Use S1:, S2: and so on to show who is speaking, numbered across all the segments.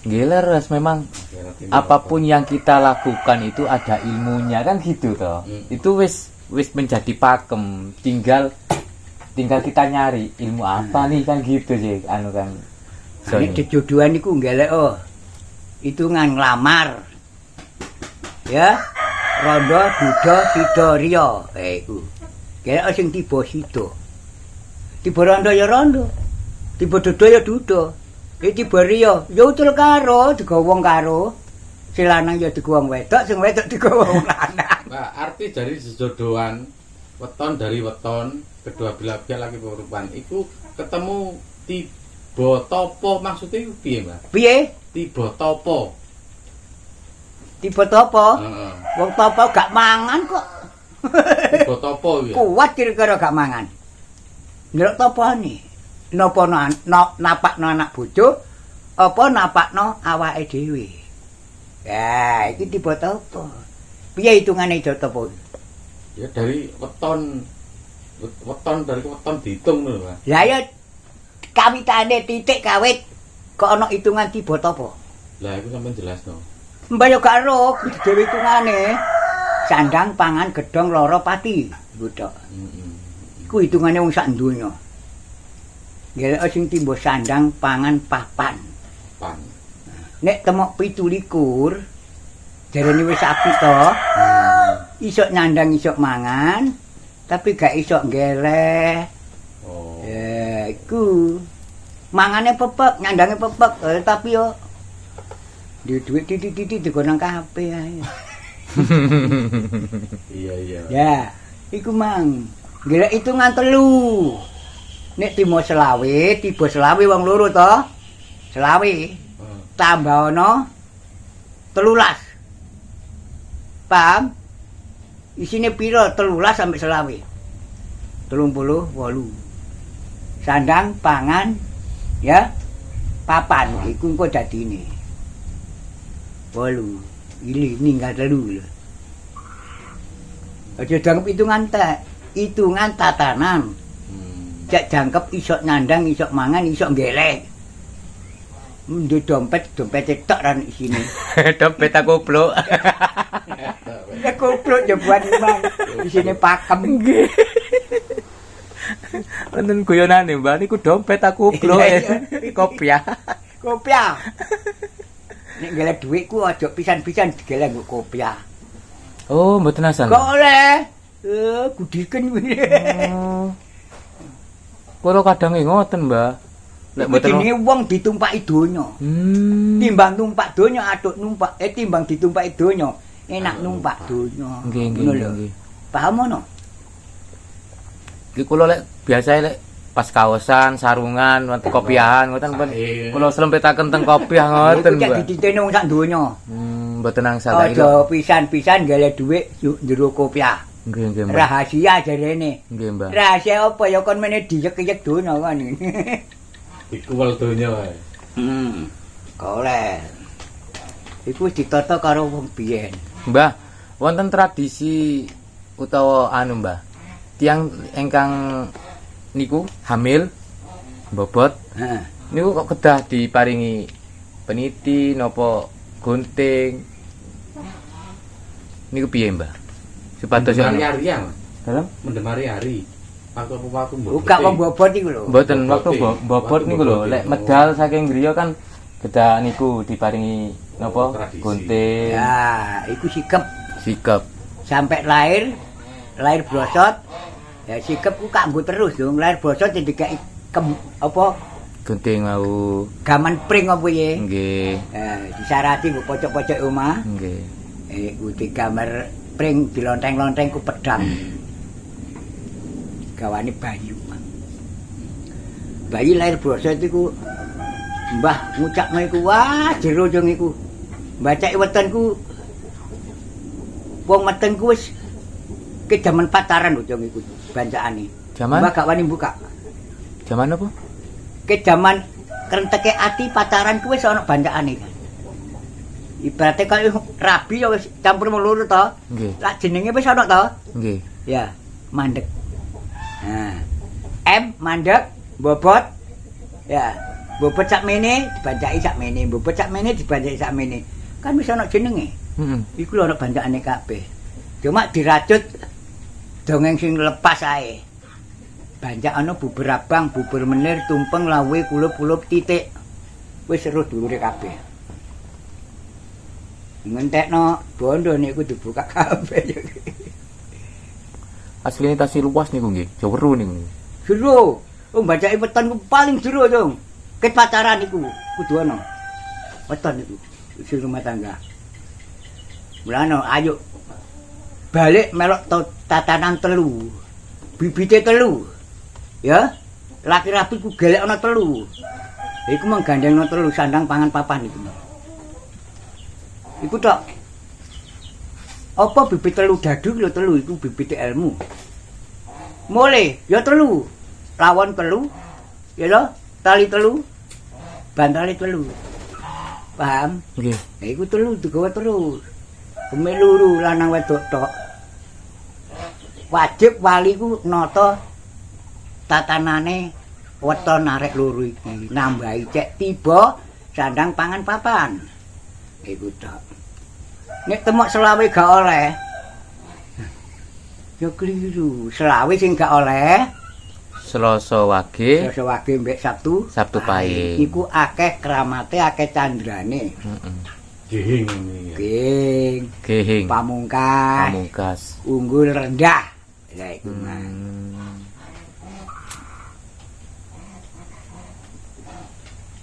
S1: Nggih leres memang apapun yang kita lakukan itu ada ilmunya kan gitu toh. Itu wis menjadi pakem, tinggal kita nyari ilmu apa nih kan gitu sih anu kan.
S2: Ini kejodohan iku ngelek hitungan nglamar. Ya. Rondo Duda Sida Riya. Iku. Ngelek sing tiba sida. Tiba rondo ya rondo. Tiba duda ya duda. Tiba riya ya utul karo digawa wong karo. Sing lanang ya digawa wong wedok, sing wedok digawa wong lanang.
S3: Nah, arti dari sejodohan weton dari weton kedua belah pihak laki perempuan iku ketemu tiba topo maksudnya iku piye, Mbak?
S2: Piye?
S3: Tiba topo.
S2: Tiba topo?
S3: Heeh.
S2: Wong topo gak mangan kok.
S3: Tiba topo ya.
S2: Kuat kira-kira gak mangan. Ndelok topone. Napa napakno anak bojo apa napakno awake dhewe. Ya, iki tiba topo. Piye hitungane itu topo?
S3: Ya dari weton dari weton dihitung lho, Mas.
S2: Lah ya kawitane titik kawit kok ana hitungan tiba topo.
S3: Lah iku sampeyan jelasno.
S2: Mbah yo gak ero dhewe hitungane. Sandang pangan gedhong loro pati. Iku tok. Iku hitungane wong sak donya. Ngelek sing timbo sandang pangan papan.
S3: Pan.
S2: Nek temok 17 jarene wis apik to. Iso nyandang iso mangan, tapi gak iso ngeleh.
S3: Oh.
S2: Ya, iku. Mangane pepek, nyandange pepek, tapi yo duit titik-titik digonang kabeh ae.
S3: Iya.
S2: Ya, iku mang. Ngelek hitungan 3. Nek timo selawe, tiba selawe wong loro to. Selawe. Tambah ana 13. Paham? Isine pira 13 sampai selawe? 38. Sandang pangan ya. Papan iku engko dadine. 8. Ini ninggal 3 lho. Aja jangkep hitungan tatanan. Jak jangkep iso nyandang, iso mangan, iso ngelek. Ndek dompet tok ran isine.
S1: Dompet aku goblok.
S2: Ya goblok jebuan mang. Isine pakem nggih.
S1: Wonten guyonane Mbak niku dompet aku goblok. Kopiah.
S2: Kopiah. Nek ngelek dhuwit ku aja pisan-pisan digelek nggo kopiah.
S1: Oh, mboten asal.
S2: Kok oleh? Gudiken.
S1: Kula kadang ngoten, Mbak. Nek mboten
S2: jenenge wong ditumpaki donya. Timbang numpak donya atuk numpak timbang ditumpaki donya, enak numpak donya.
S1: Nggih.
S2: Paham ngono?
S1: Iki kula lek biasa lek pas kaosan, sarungan, kopiahan ngoten pun kula slempetaken teng kopiah ngoten, Mbak.
S2: Iki dititene wong sak donya.
S1: Mboten angsal ta iki.
S2: Aja pisan-pisan golek dhuwit njero kopiah.
S1: Nggih, Mbak.
S2: Rahasia jarene.
S1: Nggih, Mbak.
S2: Rahasia apa ya kon meneh diyek-yek donya kan.
S3: Dikuwel donya wae.
S2: Golek. Iku wis ditata karo wong biyen.
S1: Mbah, wonten tradisi utawa anu, Mbah. Tiang ingkang niku hamil bobot.
S2: Heeh.
S1: Niku kok kedah diparingi peniti napa gunting. Niku piye, Mbah? Supados
S3: hari-hari ya, Mas.
S1: Dalam
S3: Mendemari hari. Waktu
S2: Buka wong bobot iku lho.
S1: mboten waktu bobot niku lho, lek medal saking griya kan kedah niku diparingi napa gunting.
S2: Ya, iku
S1: Sikep.
S2: sampai lahir brosot. Ya sikep ku kanggo terus dong, lahir brosot dikai apa
S1: Gunting mau.
S2: gaman pring apa ye.
S1: Nggih.
S2: Disarati nggo pojok-pojok omah.
S1: Nggih.
S2: Ku digambar pring dilonteng-lonteng ku pedang. Gawane bayi. Bayi lahir brosot iku Mbah ngucapno iku wah jero jeng iku. Mbacake wetonku wong metengku wis ke jaman pacaran lho jeng iku bancakane.
S1: Jaman?
S2: Mbah gak wani buka.
S1: Jaman apa?
S2: Ke jaman krenteke ati pacaran ku wis ana bancakane kan. Ibaratnya kalau rabi ya wis campur meluru to.
S1: Nggih.
S2: Lah jenenge wis ana to.
S1: Nggih.
S2: Ya, mandek. Nah, M mandek, bobot. Ya, Bobot sakmene dibancaki sakmene, bobot sakmene dibancaki sakmene. Kan wis ana jenenge.
S1: Heeh.
S2: Iku lho ana bancakane kabeh. Cuma dirajut dongeng sing lepas ae. Bancak ana bubur abang, bubur menir, tumpeng, lawe, kulup-kulup titik. Wis seru dulure kabeh. Ngentekno bondo niku dibuka kabeh.
S1: Asline tasih luas niku nggih. Jero niku.
S2: Jero. Bancake weton ku paling jero, Cung. Ket pacaran iku kudu ana. Weton iku isi rumah tangga. Mulane ayo balik melok tatanan telu. Bibite telu. Ya. Laki rapi ku gelek ana telu. Iku menggandengno telu sandang pangan papan iku. Iku tok. Apa bibit telu dadu lho telu iku bibit ilmu. Mule ya telu. Lawon telu. Ya lho, tali telu. Bantale telu. Paham?
S1: Nggih.
S2: Iku telu digawa terus. Pemiluru lanang wedok tok. Wajib wali ku nata tatanane weton arek loro iki. Nambahi cek tiba sandang pangan papan. Iku tok. Nek temok selawe gak oleh. Ya keliru. Selawe sing gak oleh.
S1: Selasa Wage,
S2: Selasa Wage mbek Sabtu.
S1: Sabtu Pahing.
S2: Iku akeh kramate, akeh candrane.
S1: Heeh.
S3: Gihing ini.
S2: King,
S1: Gehing.
S2: pamungkas,
S1: Pamungkas.
S2: unggul rendah. Lah iku mah.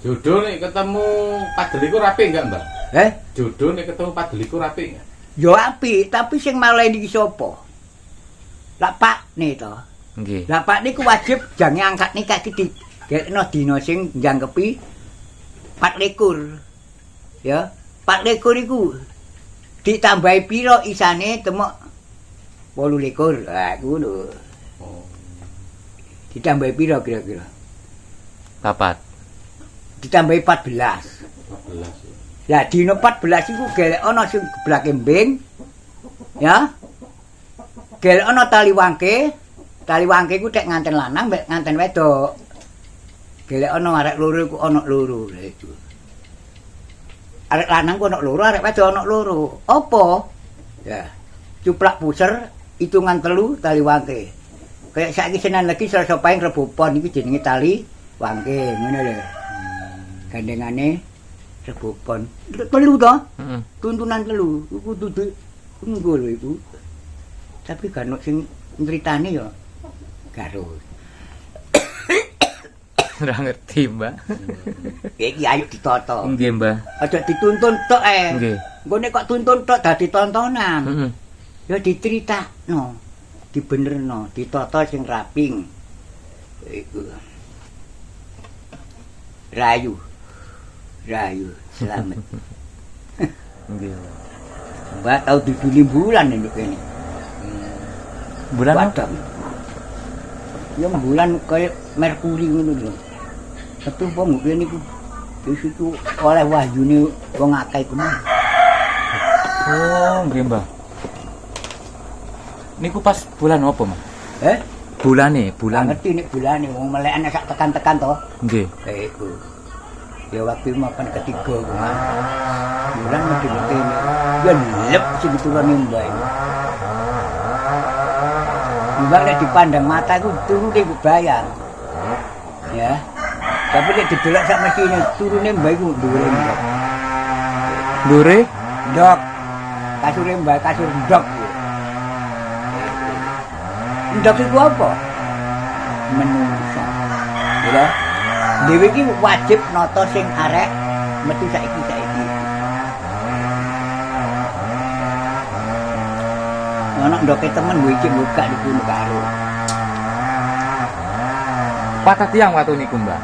S3: Jodoh nek ketemu padeliku rapi enggak, Mbak? Jodoh nek ketemu padeliku rapi enggak?
S2: Yo apik, tapi sing maleni iki sapa? Lah Pak nih to.
S1: Nggih.
S2: Lah Pak niku wajib jange angkat nikah iki digekno dina sing njangkepi 24. Ya, 24 iku ditambahi pira isane temok 28. Lah ngono.
S3: Oh.
S2: Ditambahi pira kira-kira?
S1: Papat.
S2: Ditambahi 14.
S3: 14.
S2: Lah dina 14 iku gelek ana sing geblake mbing. Ya. Gelek ana tali wangke. Tali wangke ku tek nganten lanang mek nganten wedok. Gelek ana arek loro iku ana loro. Lah itu. Arek lanang ku ana loro, arek wedok ana loro. Apa? Ya. Cuplak puser hitungan telu tali wangke. Kayak saiki Senin lagi Selasa Pahing Rebo Pon iki jenenge tali wangke, ngono lho. Gandengane Rebo Pon. Telu to?
S1: Heeh.
S2: Tuntunan telu. Iku dudu engko lho iku. Tapi kan sing nyritane ya karo.
S1: Ora ngerti, Mbak.
S2: Iki ayo ditata.
S1: Nggih, Mbah.
S2: Aja dituntun tok
S1: Nggih.
S2: Engko nek kok tuntun tok dadi tontonan.
S1: Heeh.
S2: Ya diceritakno, dibenerno, ditata sing raping. Iku. Rayu. Rayu, selamat.
S1: Nggih.
S2: Mbak tau diduli bulan nduk kene.
S1: Bulan apa?
S2: Wadon. Ya bulan kaya Merkuri ngono lho. Tapi wong kene niku wis iku oleh wahyune wong akeh iku.
S1: Oh, nggih, Mbah. Niku pas bulan apa, Mas? Bulane,
S2: Bulan
S1: bulan.
S2: ngerti nek bulane wong melekan sak tekan-tekan to.
S1: Nggih.
S2: Iku. Ya waktu mapan ketiga kuwi. Bulan mesti ya lep sing turune mbak. Mbak nek dipandang mata iku turune iku bayang. Ya. Tapi nek didelok sak mesine turune mbak iku dhuwure mbak.
S1: Lure?
S2: Ndok. Kasure mbak kasur ndok. Ndok iku apa? Menungsa. Ya. Dewe iki wajib nata sing arek metu saiki. Ana ndoke temen gue iki buka di kono karo.
S1: Patah tiang waktu niku, Mbak.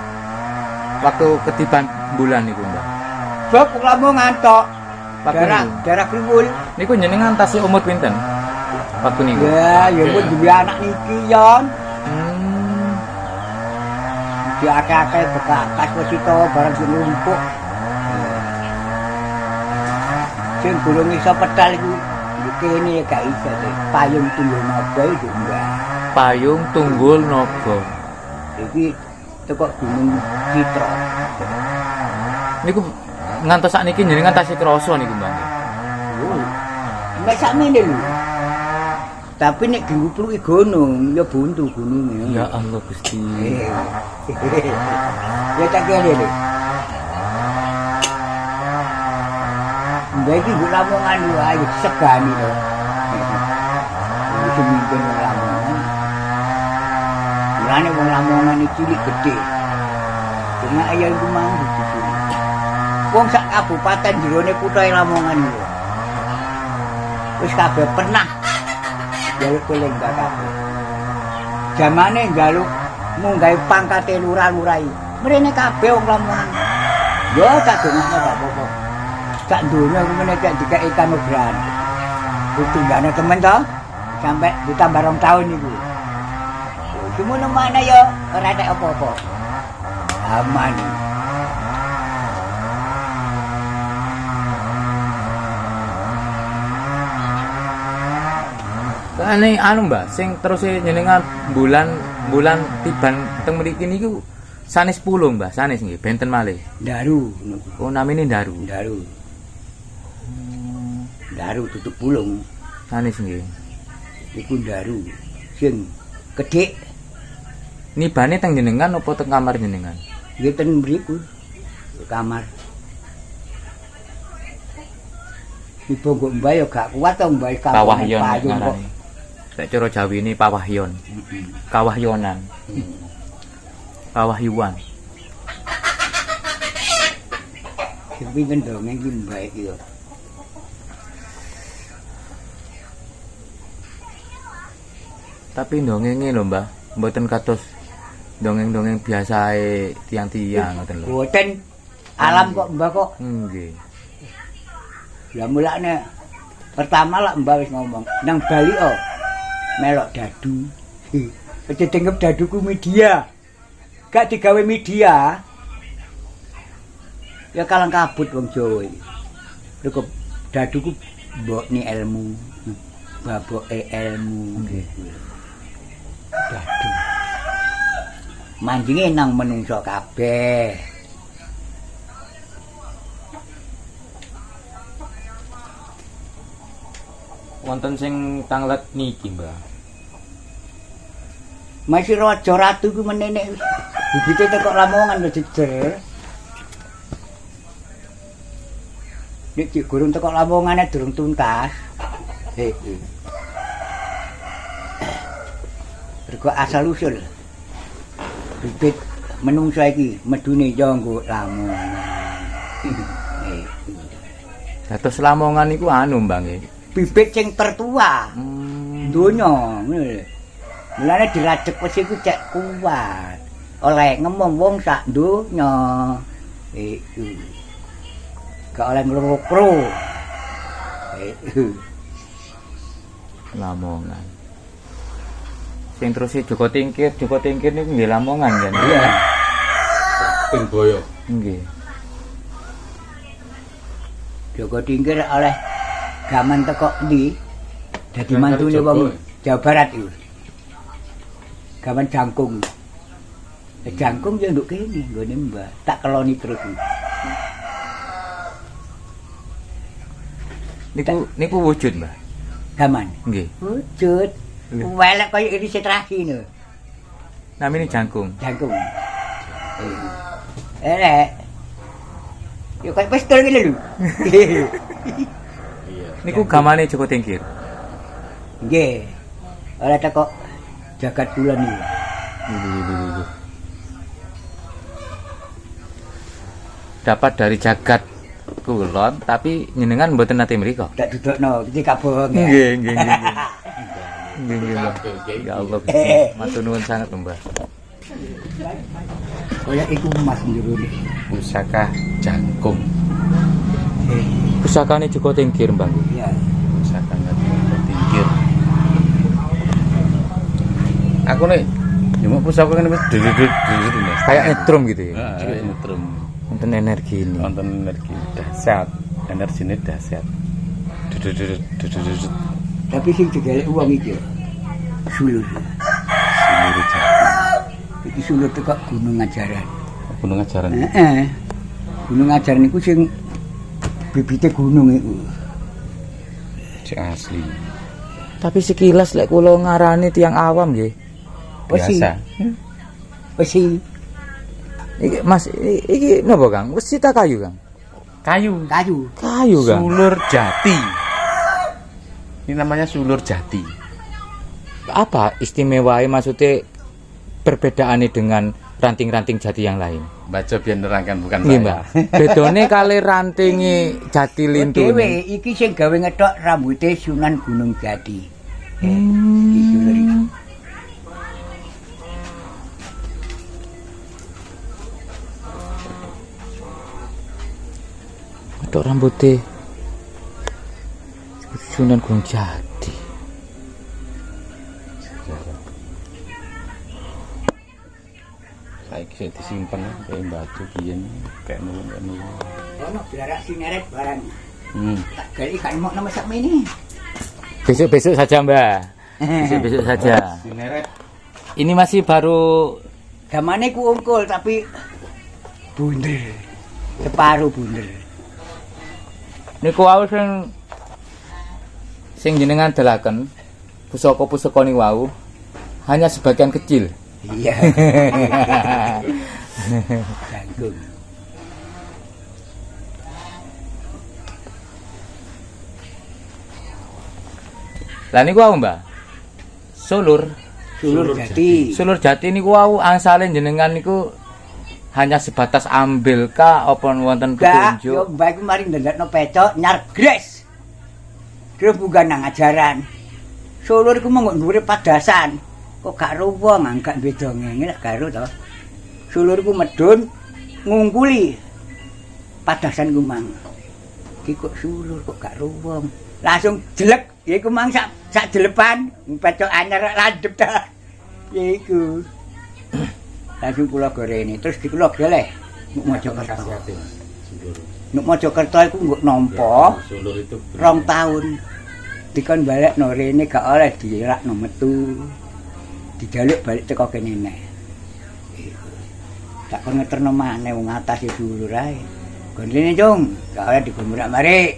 S1: Waktu ketiban bulan niku, Mbak.
S2: Sok lamu ngantok.
S1: Waktu niku.
S2: Darah kriwul.
S1: Niku jenengan tasih umur pinten? Waktu niku.
S2: Ya, ya pun duwe anak niki yon. Di akeh-akeh bekas wis itu barang sing lumpuk. Sing gurung iso pedal iku kene gak iso deh. Payung tunggul naga itu enggak.
S1: Payung Tunggul Naga.
S2: Iki teko Gunung Citra.
S1: Niku ngantos sakniki jenengan tasih krasa niku, Mbah.
S2: Nek sakmene lho. Tapi nek digupluki gunung ya buntu gununge.
S1: Ya Allah Gusti.
S2: Ya tak kene lho. Mbak iki nggo lamongan wae segani to. Wis mimpin lamongan. Mulane wong lamongan iki cilik gedhe. Cuma ayah iku mang gitu. Wong sak kabupaten jerone kutha Lamongan iki. Wis kabeh pernah jaluk keling kabeh. Jamane njaluk munggahe pangkate lurah-lurah iki. Mrene kabeh wong Lamongan. Yo tak dongakno gak apa-apa. Sak donya kumene cek dikek ikan obran. Tunggane temen to sampai ditambah 2 tahun niku. Cuma mana yo ora ada apa-apa. Aman.
S1: Ane anu Mbak, sing terus jenengan bulan tiban teng mriki niku sanes 10 Mbak, sanes nggih, benten malih.
S2: Daru.
S1: Oh namine Daru.
S2: Daru tutup pulung.
S1: Sanes nggih.
S2: Iku daru sing gedhe.
S1: Nibane teng jenengan apa teng kamar jenengan?
S2: Nggih ten mriku. Kamar. Ibu kok mbak yo gak kuat to mbak kamar.
S1: Pawahyon ngarani. Nek cara Jawi ini pawahyon. Kawahyonan. Kawahyuan.
S2: Sing pinten dongeng iki mbak iki yo.
S1: Tapi dongenge lho Mbah, mboten kados dongeng-dongeng biasae tiang-tiang ngoten lho.
S2: Mboten alam kok mbak kok.
S1: Nggih.
S2: Ya mulane pertama lah mbak wis ngomong nang Bali melok dadu. Aja dengep daduku media. Gak digawe media. Ya kalang kabut wong Jawa iki. Lho daduku mbokne ilmu. Baboke ilmu.
S1: Nggih.
S2: Dadu. Manjinge nang menungso kabeh.
S1: Wonten sing tanglet niki, Mbah.
S2: Masih raja ratu ku menene bibite teko Lamongan lho jejer. Nek gurung teko Lamongane durung tuntas. Rego asal usul. Bibit menungso iki medune yo nggo Lamongan.
S1: Dados Lamongan niku anu, Mbah nggih.
S2: Bibit sing tertua. Donya ngono lho. Mulane dirajek wis iku cek kuat. Oleh ngomong wong sak donya. Iku. Gak oleh ngloro-loro.
S1: Lamongan. Sing terus Joko Tingkir niku nggih Lamongan kan.
S2: Iya.
S3: Ping boyo.
S1: Nggih.
S2: Joko Tingkir oleh gaman teko ndi? Dadi mantune wong Jawa Barat iku. Gaman jangkung. Jangkung yo nduk kene nggone Mbah. Tak keloni terus.
S1: Niku wujud, Mbah.
S2: Gaman.
S1: Nggih.
S2: Wujud. Welek kaya ilustrasi no.
S1: Namine jangkung.
S2: Jangkung. Yo kaya pistol ngene lho.
S3: Iya.
S1: Niku gamane Joko Tingkir.
S2: Nggih. Oleh teko jagat kulon iki.
S1: Dapat dari jagat kulon tapi njenengan mboten nate mriko.
S2: Tak dudukno, iki gak bohong ya.
S1: Nggih. Nggih, Mbah. Ya Allah, matur nuwun sangat, Mbah.
S2: Kaya iku emas njero iki.
S3: Pusaka jangkung.
S1: Pusakane Joko Tingkir, Mbah.
S2: Iya.
S3: Pusakane Joko Tingkir. Aku nih nyemuk pusaka ngene wis dudut Mas.
S1: Kayak netrum gitu ya.
S3: Heeh, netrum.
S1: Wonten energi ini.
S3: Wonten energi dahsyat. Energine dahsyat. Dudut.
S2: Tapi sing digelek wong iki sulur.
S3: Sulur jangkung.
S2: Iki sulur teko Gunung Ajaran.
S3: Gunung Ajaran.
S2: Heeh. Gunung Ajar niku sing bibite gunung iku.
S3: Cek asli.
S1: Tapi sekilas lek kula ngarani tiang awam nggih.
S3: Biasa.
S2: Wesi.
S1: Iki Mas, iki napa Kang? Wesi ta kayu, Kang?
S3: Kayu.
S1: Kayu, Kang.
S3: Sulur jati. Ini namanya sulur jati.
S1: Apa istimewanya maksudnya perbedaannya dengan ranting-ranting jati yang lain?
S3: Baca biar nerangkan bukan
S1: Nggih,
S3: saya.
S1: Mbak. Bedone kali rantinge jati lintu.
S2: Dewe iki sing gawe ngethok rambute Sunan Gunung Jati. Iki sulur iki.
S1: Ngethok rambute Sunan Gunung Jati.
S3: Saiki sik disimpen kayak batu biyen kayak nulung.
S2: Ono blarak sineret barang.
S3: Hmm.
S2: Tak gali kan mau nama sakmene.
S1: Besok-besok saja, Mbak. Besok-besok saja.
S3: Sineret.
S1: Ini masih baru
S2: Gamane ku ungkul tapi bunder. Separuh bunder.
S1: niku wau sing jenengan dalaken pusaka-pusaka niku wau hanya sebagian kecil.
S2: Iya. Jangkung.
S1: Lah niku wau, Mbak. Sulur
S2: Jati.
S1: Sulur Jati niku wau angsale jenengan niku hanya sebatas ambil kah apa wonten
S2: Gak, yo
S1: petunjuk?
S2: mbak iku mari ndadekno pecok nyargres. Terus bukan nang ajaran. Sulur iku mung dhuwure padasan. Kok gak ruwong angkat beda ngene karo to. Sulur iku medun ngungkuli padasan ku mang. Iki kok sulur kok gak ruwong. Langsung jelek, ya iku mang sak jelepan pecok anyar landhep ta. Ya iku. Langsung kula gorene terus dikula geleh Mojokerto. Nek Mojokerto iku nggo nampa
S3: Sulur itu
S2: 2 tahun. Dikon balekno rene gak oleh dirakno metu. Dijaluk balik teko kene neh. Tak kon ngeterno maneh wong atas e dulur ae. Gon rene, Cung, gak oleh digomurak-marik.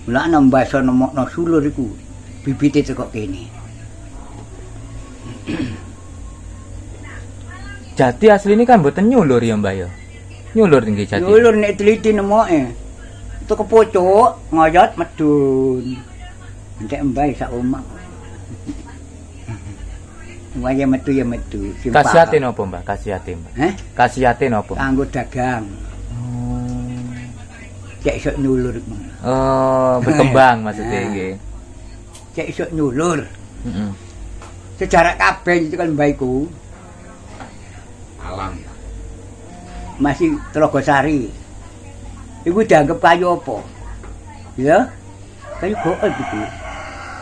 S2: Mula nembaso nemokno sulur iku bibite teko kene.
S1: Jati asli ini kan mboten nyulur ya, Mbak ya. Nyulur tinggi jati.
S2: Nyulur nek teliti nemoke. Itu kepucuk ngoyot medun. Entek mbah sak omah. Waya metu ya metu.
S1: Kasiate napa, Mbak? Kasiate, Mbak.
S2: Heh?
S1: Kasiate napa?
S2: Kanggo dagang. Cek iso nyulur.
S1: Oh, berkembang maksudnya nggih.
S2: Cek iso nyulur.
S1: Heeh.
S2: Sejarah kabeh itu kan mbah iku
S3: alam.
S2: masih Telogosari. Iku dianggap kayu apa? Ya? Kayu goib iku.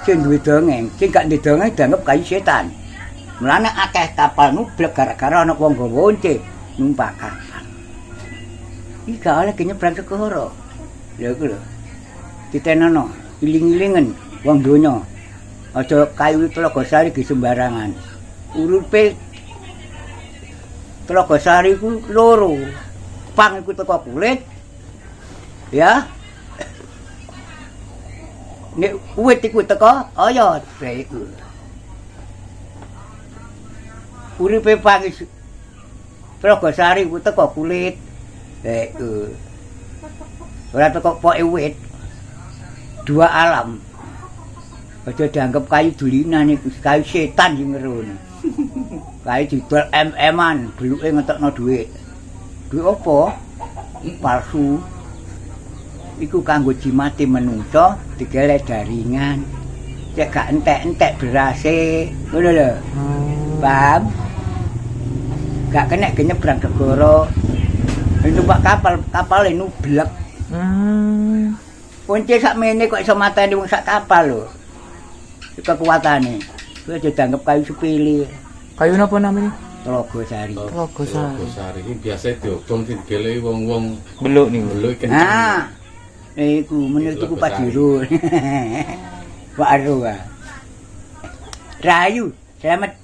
S2: Sing duwe dongeng, sing gak duwe dongeng dianggap kayu setan. Mulane akeh kapal nublek gara-gara ana wong gawa once numpak kapal. Iki gak oleh nyebrang segara. Lha iku lho. Ditenono, iling-ilingen wong donya. Aja kayu Telogosari ge sembarangan. Uripe Telogosari ku loro. Pang iku teko kulit. Ya. Nek uwit iku teko oyot iku. Uripe pang Telogosari ku teko kulit. Iku. Ora teko poke wit. 2 alam. Aja dianggap kayu dulinan iku, kayu setan sing ngerone. Kayu didol em-eman, beluke ngetokno dhuwit. Dhuwit apa? Palsu. Iku kanggo jimate menungso, digelek daringan. Cek gak entek-entek berase, ngono lho. Paham? Gak kena nyebrang segara. Numpak kapal nublek. Kunci sakmene kok iso mateni wong sak kapal lho. Kekuatane. Kuwi aja dianggap kayu sepele.
S1: Kayu napa namanya?
S2: Telogosari.
S3: Telogosari iki biasa diobong digeleki wong-wong
S1: Beluk niku.
S3: beluk iki.
S2: Nah. Iku menurut iku Pajero. Pak Arwa. Rayu, selamat